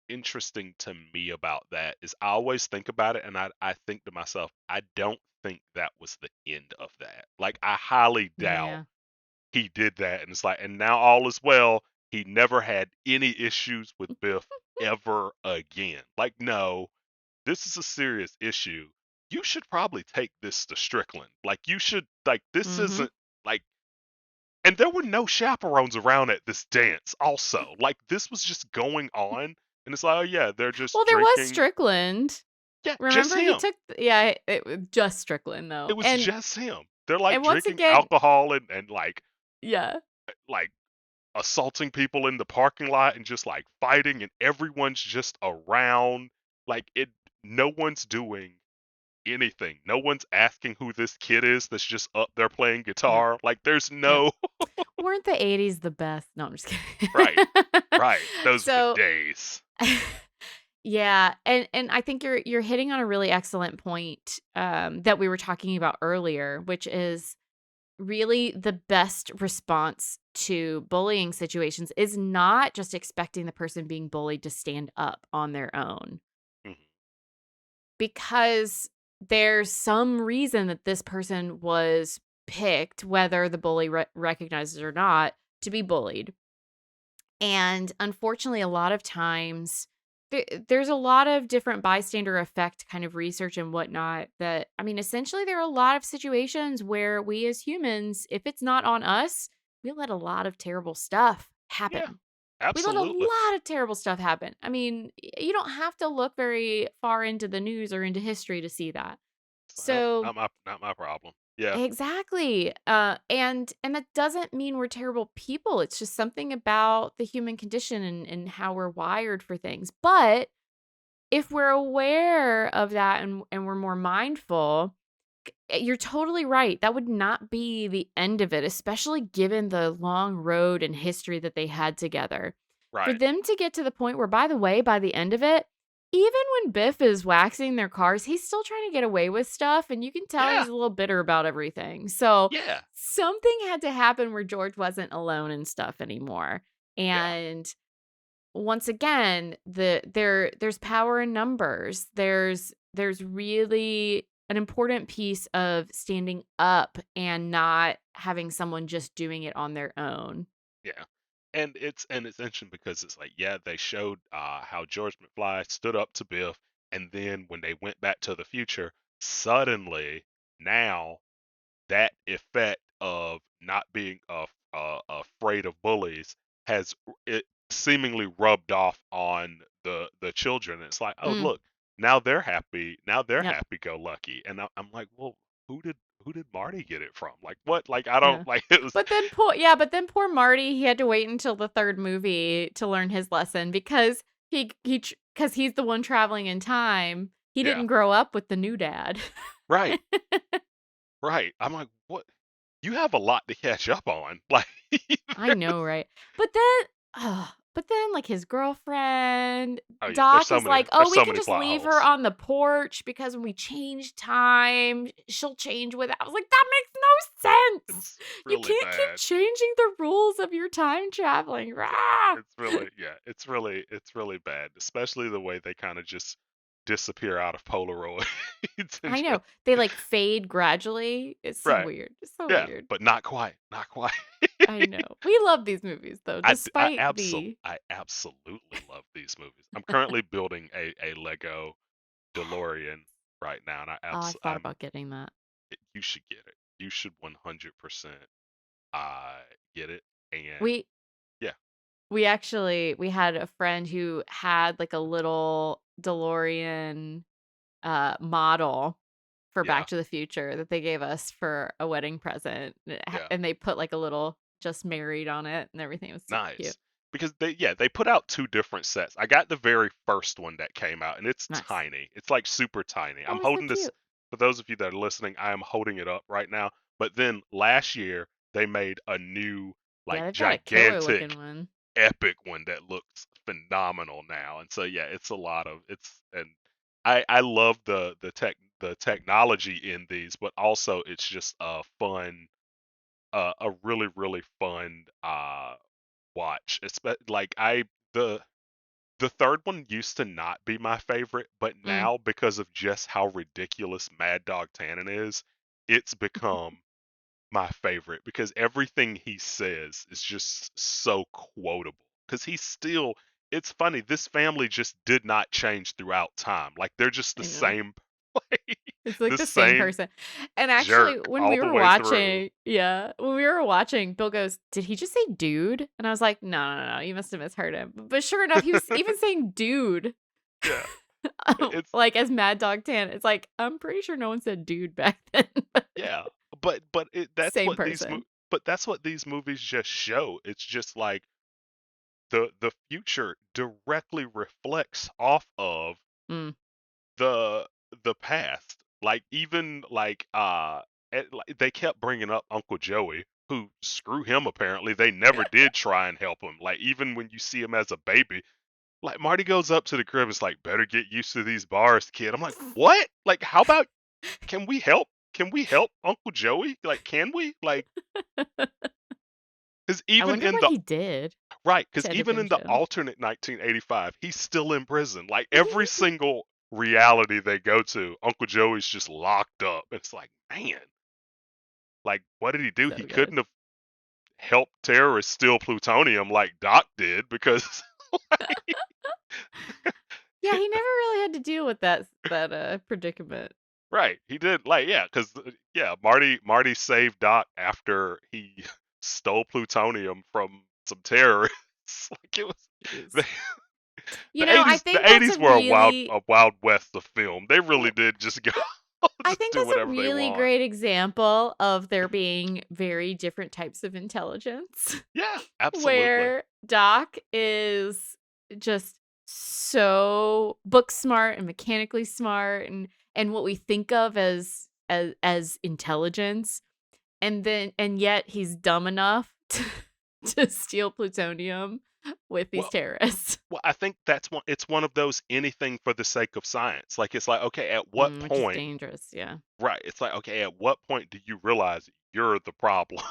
interesting to me about that is I always think about it and I think to myself, I don't think that was the end of that. Like I highly doubt yeah. he did that, and it's like, and now all is well. He never had any issues with Biff ever again. Like, no, this is a serious issue. You should probably take this to Strickland. Like, you should, like, this Mhm. isn't, like, and there were no chaperones around at this dance, also. Like, this was just going on, and it's like, oh, yeah, they're just Well, there was drinking. Strickland. Yeah, just Remember he him. took yeah, it was just Strickland though. It was just him. They're like And once drinking again, alcohol and yeah. like assaulting people in the parking lot and just like fighting, and everyone's just around like it no one's doing anything. No one's asking who this kid is that's just up there playing Yep. guitar. Like there's Yep. no Weren't the '80s the best? No, I'm just Right, kidding. right. Those were the So, days. yeah, and I think you're hitting on a really excellent point, that we were talking about earlier, which is really the best response to bullying situations is not just expecting the person being bullied to stand up on their own, Mhm. because there's some reason that this person was picked, whether the bully recognizes or not, to be bullied. And unfortunately, a lot of times there's a lot of different bystander effect kind of research and whatnot that, I mean, essentially, there are a lot of situations where we as humans, if it's not on us, we let a lot of terrible stuff Yeah, happen. We let a absolutely. lot of terrible stuff happen. I mean, you don't have to look very far into the news or into history to see that. Well, So, not my problem. Yeah, exactly. And that doesn't mean we're terrible people. It's just something about the human condition and how we're wired for things. But if we're aware of that and we're more mindful, you're totally right. That would not be the end of it, especially given the long road and history that they had together. For right. them to get to the point where, by the way, by the end of it, even when Biff is waxing their cars, he's still trying to get away with stuff. And you can tell Yeah, he's a little bitter about everything. So yeah, something had to happen where George wasn't alone and stuff anymore. yeah, And once again, there's power in numbers. There's really an important piece of standing up and not having someone just doing it on their own. yeah. And it's interesting because it's like, yeah, they showed how George McFly stood up to Biff, and then when they went back to the future, suddenly now that effect of not being afraid of bullies has it seemingly rubbed off on the children. It's like, oh Mm, look, now they're happy. Now they're yep. happy go lucky. And I'm like, well, who did who did Marty get it from? Like what? Like I Yeah. don't like it was But then poor Marty, he had to wait until the 3rd movie to learn his lesson because cuz he's the one traveling in time. He yeah, didn't grow up with the new dad. right, right. I'm like, what? You have a lot to catch up on. Like, I know, right? But then, like, his girlfriend, oh yeah, Doc is like, "Oh, there's we so can many just plot leave her holes. on the porch because when we change time, she'll change with it." I was like, "That makes no sense! It's You really can't keep bad. changing the rules of your time traveling." Rah! It's really yeah, it's really bad, especially the way they kind of just disappear out of Polaroids and I just know. They, like, fade gradually. It's so right. weird. It's so Yeah, weird. but not quite, not quite. I know. We love these movies, though, despite the I absolutely love these movies. I'm currently building a Lego DeLorean right now, and Oh, I thought about getting that. you should get it. You should 100% uh get it. And We yeah, we had a friend who had, like, a little DeLorean, model for yeah, Back to the Future that they gave us for a wedding present, yeah. and they put, like, a little "just married" on it and everything. It was super cute. Nice. Because they put out 2 different sets. I got the very first one that came out, and it's Nice. tiny. It's, like, super tiny. I'm Oh, it's so holding this cute. for those of you that are listening, I am holding it up right now, but then last year, they made a new, Yeah, like, they've got a killer looking gigantic, one. epic one that looks phenomenal now, and so, yeah, it's a lot of it's and I love the technology in these, but also it's just a fun, a really, really fun, watch. Like the third one used to not be my favorite, but Mm. now because of just how ridiculous Mad Dog Tannen is, it's become my favorite because everything he says is just so quotable. Because he's still, it's funny, this family just did not change throughout time. Like they're just the I know. same, like It's like the the same same person. And actually, jerk when all we the were way through. watching yeah, when we were watching, Bill goes, "Did he just say dude?" And I was like, "No, no, no, you must have misheard him." But sure enough, he was even saying dude, Yeah, it's like, as Mad Dog Tan. It's like, I'm pretty sure no one said dude back then. yeah, but Same person. that's what these movies just show. It's just like the future directly reflects off of Mm, the the past. Like even like like, they kept bringing up Uncle Joey. who screw him apparently. They never did try and help him. Like even when you see him as a baby, like Marty goes up to the crib, it's like, better get used to these bars, kid. I'm like, what? Like, how about can we help? Can we help Uncle Joey? Like, can we? Like, because I even wonder in what the he did right, because to even in avenge the him. alternate 1985, he's still in prison. Like every single reality they go to, Uncle Joey's just locked up. It's like, man, like what did he do? So He good. couldn't have helped terrorists steal plutonium like Doc did because Yeah, he never really had to deal with that predicament. right, he did like yeah, because yeah, Marty saved Doc after he stole plutonium from some terrorists. Like it was the, Jeez. You the know, I 80s. think The that's 80s a were really a wild west of film. They really well, did just go I just think do that's a whatever they really want. great example of there being very different types of intelligence. Yeah, absolutely. Where Doc is just so book smart and mechanically smart and what we think of as intelligence, and yet he's dumb enough to steal plutonium with these Well, terrorists. I think that's one. It's one of those anything for the sake of science. Like it's like okay, at what Which is point? dangerous, yeah. Right. It's like okay, at what point do you realize you're the problem?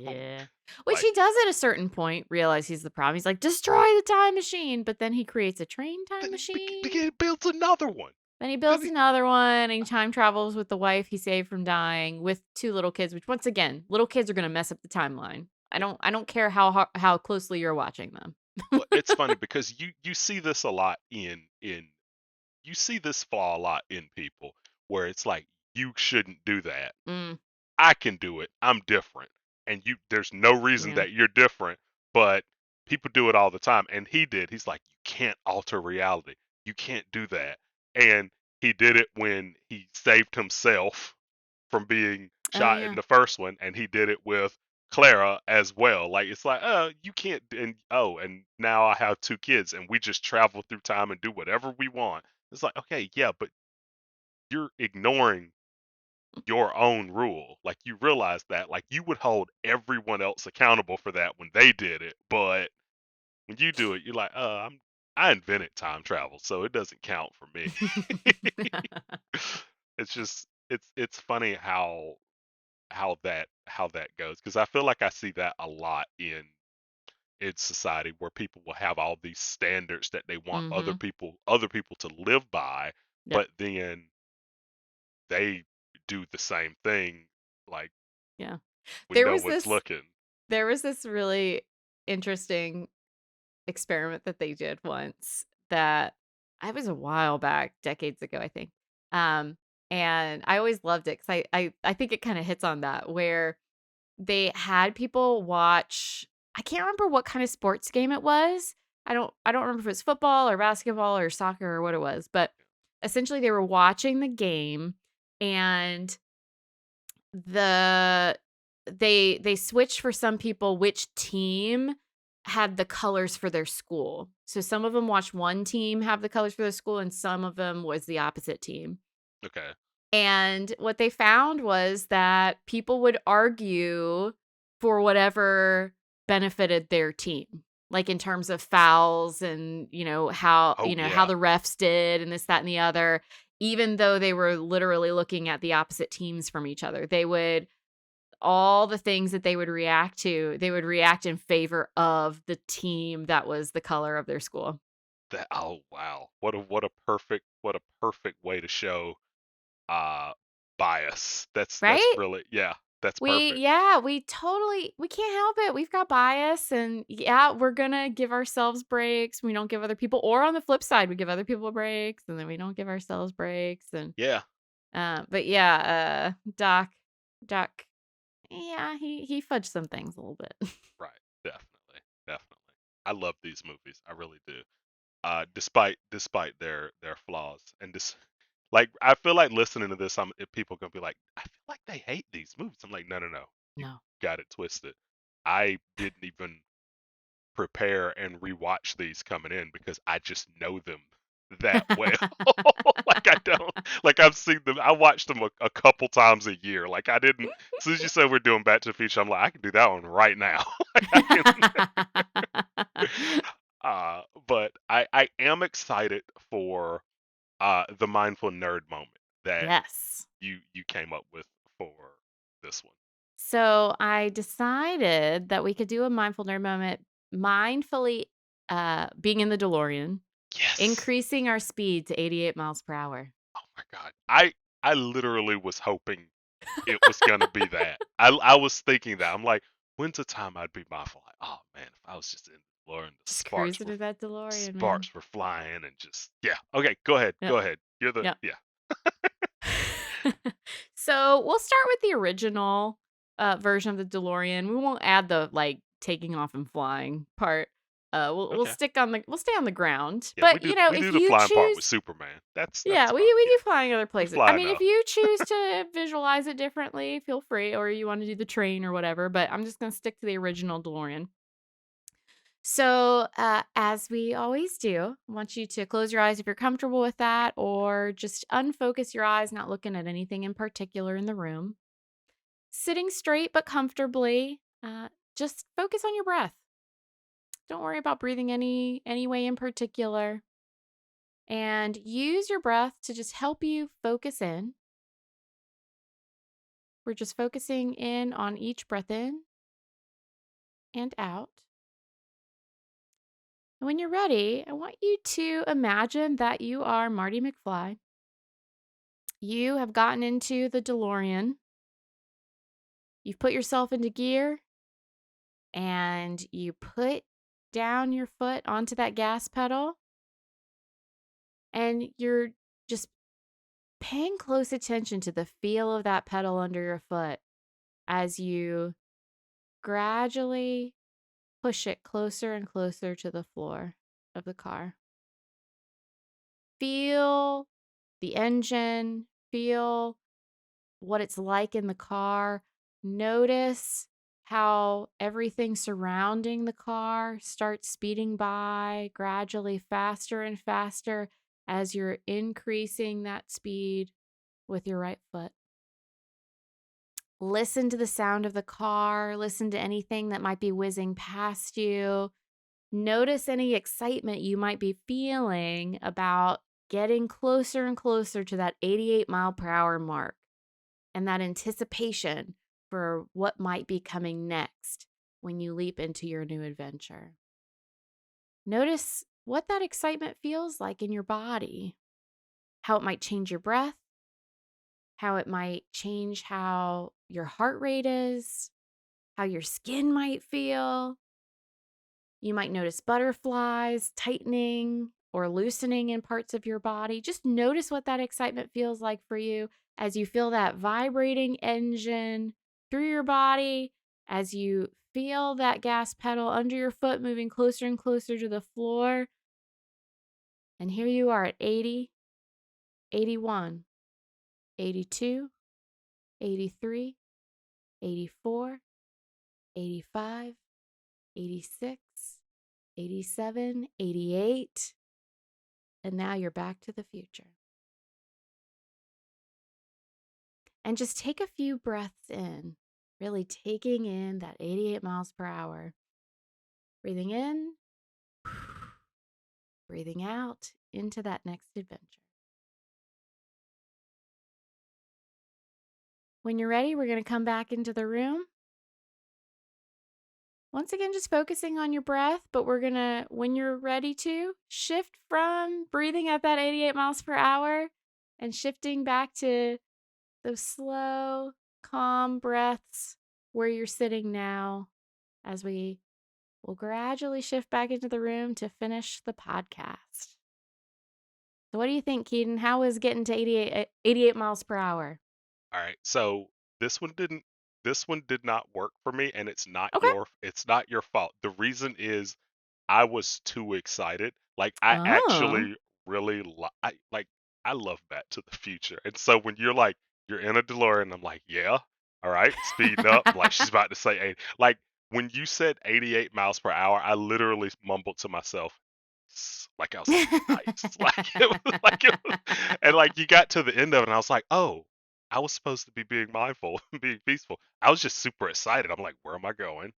Yeah. Which Like he does at a certain point realize he's the problem. He's like, destroy the time machine. But then he creates a train time then machine. he builds another one. Then he Then builds he, another one and he time travels with the wife he saved from dying with two little kids, which once again, little kids are gonna mess up the timeline. I don't care how closely you're watching them. well, it's funny because you see this a lot in you see this flaw a lot in people where it's like you shouldn't do that. Mm, I can do it. I'm different. And you there's no reason yeah. that you're different, but people do it all the time. And he did. He's like, you can't alter reality. You can't do that. And he did it when he saved himself from being Oh shot in yeah. the first one, and he did it with Clara as well. Like it's like, you can't and oh, and now I have two kids and we just travel through time and do whatever we want. It's like, okay, yeah, but you're ignoring your own rule. Like you realize that like you would hold everyone else accountable for that when they did it, but when you do it, you're like, I invented time travel, so it doesn't count for me. It's just it's funny how that goes because I feel like I see that a lot in society where people will have all these standards that they want Mm-hmm. other people to live by, Yep. but then they do the same thing like Yeah. when There no was one's this looking. there was this really interesting experiment that they did once that I was a while back, decades ago, I think. Um, and I always loved it because I think it kind of hits on that where they had people watch. I can't remember what kind of sports game it was. I don't remember if it was football or basketball or soccer or what it was, but essentially they were watching the game and the they switched for some people which team had the colors for their school. So some of them watched one team have the colors for their school and some of them was the opposite team. Okay. And what they found was that people would argue for whatever benefited their team. Like in terms of fouls and, Oh how yeah. the refs did and this, that, and the other, even though they were literally looking at the opposite teams from each other. They would all the things that they would react to, they would react in favor of the team that was the color of their school. That oh wow. What a perfect way to show uh bias. That's Right? really yeah, that's We perfect. yeah, we can't help it. We've got bias and yeah, we're gonna give ourselves breaks. We don't give other people or on the flip side, we give other people breaks and then we don't give ourselves breaks and Yeah. but yeah, Doc, yeah, he fudged some things a little bit. Right. Definitely. Definitely. I love these movies. I really do. Despite their flaws and this like I feel like listening to this if people gonna be like I feel like they hate these movies. I'm like no, you No. got it twisted. I didn't even prepare and rewatch these coming in because I just know them that well. Like I don't. Like I've seen them. I watched them a couple times a year. Like I didn't. As soon as you said we're doing Back to the Future, I'm like, I can do that one right now. Like I can. But I am excited for the mindful nerd moment that Yes. you came up with for this one. So I decided that we could do a mindful nerd moment mindfully being in the DeLorean, Yes. increasing our speed to 88 miles per hour. Oh my God. I literally was hoping it was gonna be that. I was thinking that. I'm like, when's the time I'd be mindful? Like, oh man, if I was just in the Lord and the Just cruising to that DeLorean, man. sparks were flying and just yeah. Okay, go ahead. Yep. Go ahead. You're the Yep. yeah. So we'll start with the original version of the DeLorean. We won't add the like taking off and flying part. We'll Okay. stick on the we'll stay on the ground. Yeah, But you know, we if do the you flying part with choose, Superman. That's yeah, we fine. we Yeah. do flying other We places. I fly mean, if enough. you choose to visualize it differently, feel free, or you want to do the train or whatever. But I'm just gonna stick to the original DeLorean. So, as we always do, I want you to close your eyes if you're comfortable with that, or just unfocus your eyes, not looking at anything in particular in the room. Sitting straight but comfortably, just focus on your breath. Don't worry about breathing any way in particular. And use your breath to just help you focus in. We're just focusing in on each breath in and out. And when you're ready, I want you to imagine that you are Marty McFly. You have gotten into the DeLorean. You've put yourself into gear and you put down your foot onto that gas pedal and you're just paying close attention to the feel of that pedal under your foot as you gradually push it closer and closer to the floor of the car. Feel the engine, feel what it's like in the car. Notice how everything surrounding the car starts speeding by gradually faster and faster as you're increasing that speed with your right foot. Listen to the sound of the car, listen to anything that might be whizzing past you. Notice any excitement you might be feeling about getting closer and closer to that 88 mile per hour mark and that anticipation for what might be coming next when you leap into your new adventure. Notice what that excitement feels like in your body, how it might change your breath, how it might change how your heart rate is, how your skin might feel. You might notice butterflies, tightening or loosening in parts of your body. Just notice what that excitement feels like for you as you feel that vibrating engine through your body, as you feel that gas pedal under your foot moving closer and closer to the floor. And here you are at 80, 81, 82, 83, 84, 85, 86, 87, 88. And now you're back to the future. And just take a few breaths in, really taking in that 88 miles per hour. Breathing in, breathing out into that next adventure. When you're ready, we're going to come back into the room. Once again, just focusing on your breath, but we're going to, when you're ready to, shift from breathing at that 88 miles per hour and shifting back to those slow, calm breaths where you're sitting now as we will gradually shift back into the room to finish the podcast. So what do you think, Keaton? How is getting to 88 miles per hour? All right. So this one didn't this one did not work for me, and Okay. it's not your fault. The reason is I was too excited. Like I Oh. actually really I love Back to the Future. And so when you're like you're in a DeLorean, I'm like, yeah, all right, speeding up. Like she's about to say 80. Like when you said 88 miles per hour, I literally mumbled to myself, nice. Like I was like, nice. And like you got to the end of it, and I was like, oh, I was supposed to be being mindful and being peaceful. I was just super excited. I'm like, where am I going?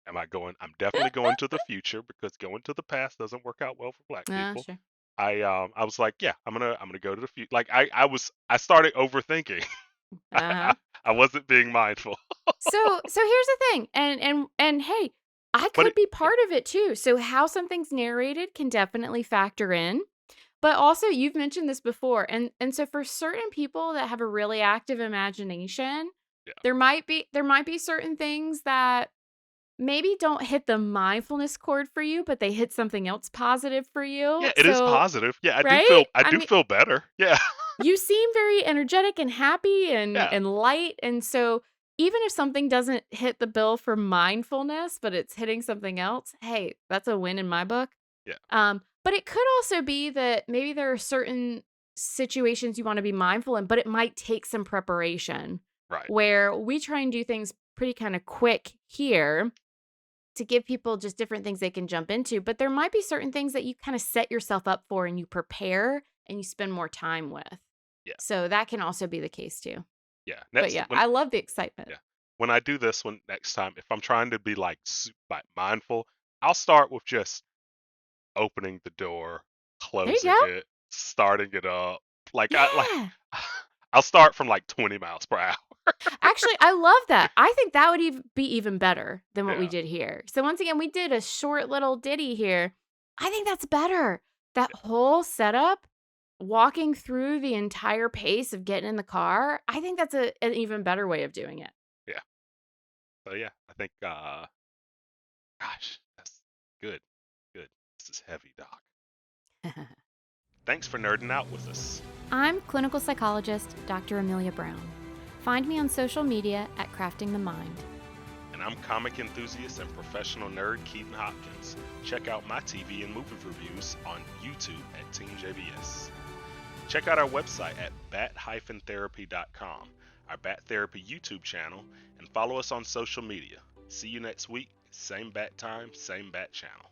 Am I going? I'm definitely going to the future because going to the past doesn't work out well for black people. Sure. I was like, yeah, I'm gonna go to the future. Like I started overthinking. Uh-huh. I wasn't being mindful. So here's the thing, and hey, I But could be part of it too. So how something's narrated can definitely factor in. But also, you've mentioned this before, and so for certain people that have a really active imagination, yeah, there might be certain things that maybe don't hit the mindfulness chord for you, but they hit something else positive for you. yeah, it is So, positive. Yeah, right? I I do mean, feel better. Yeah, you seem very energetic and happy and yeah, and light, and so even if something doesn't hit the bill for mindfulness, but it's hitting something else, hey, that's a win in my book. yeah, But it could also be that maybe there are certain situations you want to be mindful in, but it might take some preparation right, where we try and do things pretty kind of quick here to give people just different things they can jump into. But there might be certain things that you kind of set yourself up for and you prepare and you spend more time with. yeah, So that can also be the case too. yeah. But Next yeah, when I love the excitement. yeah, when I do this one next time, if I'm trying to be like like mindful, I'll start with just opening the door, There you closing go. it, starting it up. Like I like Yeah. I'll start from like 20 miles per hour. Actually, I love that. I think that would be even better than what we Yeah, did here. So once again, we did a short little ditty here. I think that's better. That yeah, whole setup, walking through the entire pace of getting in the car, I think that's an even better way of doing it. yeah. So yeah, I think gosh, that's good. Good. This is heavy, Doc. Thanks for nerding out with us. I'm clinical psychologist Dr. Amelia Brown. Find me on social media at Crafting the Mind. And I'm comic enthusiast and professional nerd Keaton Hopkins. Check out my TV and movie reviews on YouTube at Team JBS. Check out our website at bat-therapy.com, our Bat Therapy YouTube channel, and follow us on social media. See you next week, same bat time, same bat channel.